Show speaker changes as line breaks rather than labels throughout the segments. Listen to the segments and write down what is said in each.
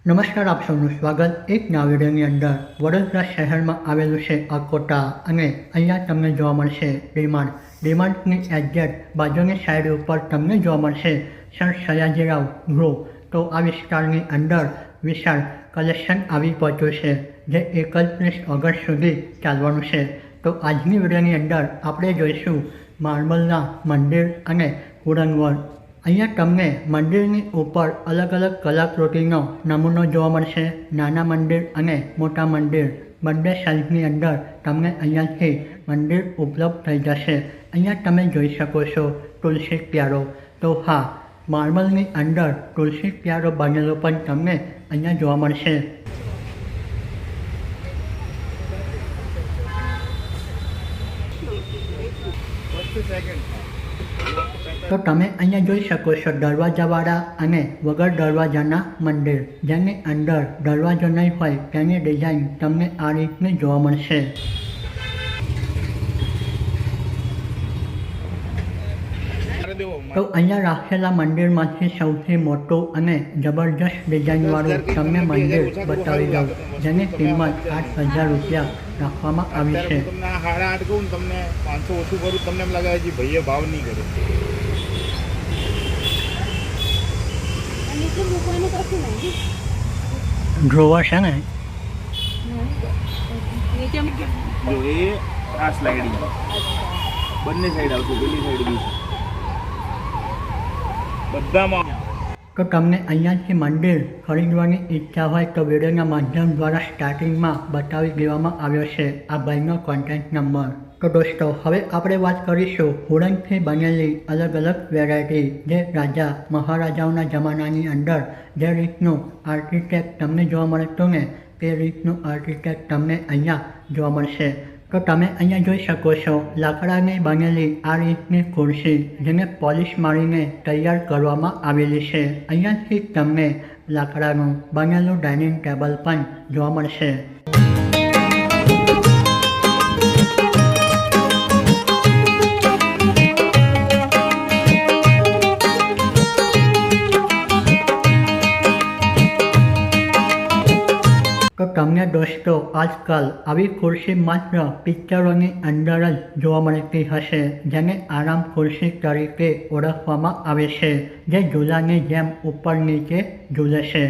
નમસ્કાર, આપ સૌનું સ્વાગત એક નવા વિડીયોની અંદર. વડોદરા શહેરમાં આવેલું છે અકોટા અને અહીંયા તમને જોવા મળશે ડીમાર્ટ. ડીમાર્ટની એક્ઝેક્ટ બાજુની સાઈડ ઉપર તમને જોવા મળશે સર સયાજીરાવ ગૃહ. તો આ વિસ્તારની અંદર વિશાળ કલેક્શન આવી પહોંચ્યું છે જે 31 ઓગસ્ટ સુધી ચાલવાનું છે. તો આજની વિડીયોની અંદર આપણે જોઈશું માર્બલના મંદિર અને વુડન વર્ક. અહીંયા તમને મંદિરની ઉપર અલગ અલગ કલાકૃતિનો નમૂનો જોવા મળશે. નાના મંદિર અને મોટા મંદિર બંને સાઇઝની અંદર તમને અહીંયાથી મંદિર ઉપલબ્ધ થઈ જશે. અહીંયા તમે જોઈ શકો છો તુલસી પ્યારો. તો હા, માર્બલની અંદર તુલસી પ્યારો બનેલો પણ તમને અહીંયા જોવા મળશે. તો તમે અહીંયા જોઈ શકો છો દરવાજાવાળા અને વગર દરવાજાના મંદિર. જેની અંદર દરવાજો નહીં હોય તેની ડિઝાઇન તમને આ રીતની જોવા મળશે. તો અહીંયા રાખેલા મંદિરમાંથી સૌથી મોટું અને જબરજસ્ત ડિઝાઇનવાળું તમને મંદિર બતાવી દઉં, જેની કિંમત 8,000 રૂપિયા રાખવામાં આવી છે.
તમને 500 ઓછું કરું, તમને એમ લાગે છે ભાઈએ ભાવ નહીં કર્યો.
ડ્રોવર છે ને
જો એ આ સ્લાઇડિંગ બંને સાઈડ આવશે, પેલી સાઈડ બી બધામાં.
તો તમને અહીંયાથી મંદિર ખરીદવાની ઈચ્છા હોય તો વિડીયોના માધ્યમ દ્વારા સ્ટાર્ટિંગમાં બતાવી દેવામાં આવ્યો છે આ ભાઈનો કોન્ટેક્ટ નંબર. તો દોસ્તો, હવે આપણે વાત કરીશું વુડનથી બનેલી અલગ અલગ વેરાયટી, જે રાજા મહારાજાઓના જમાનાની અંદર જે રીતનું આર્કિટેક્ટ તમને જોવા મળતું ને તે રીતનું આર્કિટેક્ટ તમને અહીંયા જોવા મળશે. તો તમે અહીંયા જોઈ શકો છો લાકડાની બનેલી આ રીતની ખુરશી, જેને પોલિશ મારીને તૈયાર કરવામાં આવેલી છે. અહીંયાથી તમને લાકડાનું બનેલું ડાઇનિંગ ટેબલ પણ જોવા મળશે. તો તમને દોસ્તો આજકાલ આવી ખુરશી માત્ર પિક્ચરોની અંદર જ જોવા મળતી હશે, જેને આરામ ખુરશી તરીકે ઓળખવામાં આવે છે, જે ઝૂલાની જેમ ઉપર નીચે ઝૂલે છે.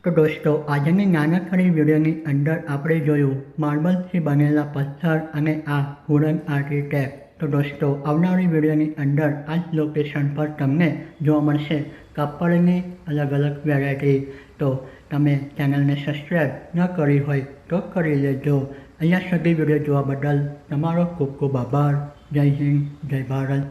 તો દોસ્તો, આજની નાનકડી વિડીયોની અંદર આપણે જોયું માર્બલથી બનેલા પથ્થર અને આ વુડન આર્કિટેક્ટ. તો દોસ્તો, આવનારી વિડીયોની અંદર આ જ લોકેશન પર તમને જોવા મળશે કાપડની અલગ અલગ વેરાયટી. તો તમે ચેનલને સબસ્ક્રાઈબ ન કરી હોય તો કરી લેજો. અહીંયા સુધી વિડીયો જોવા બદલ તમારો ખૂબ ખૂબ આભાર. જય હિન્દ, જય ભારત.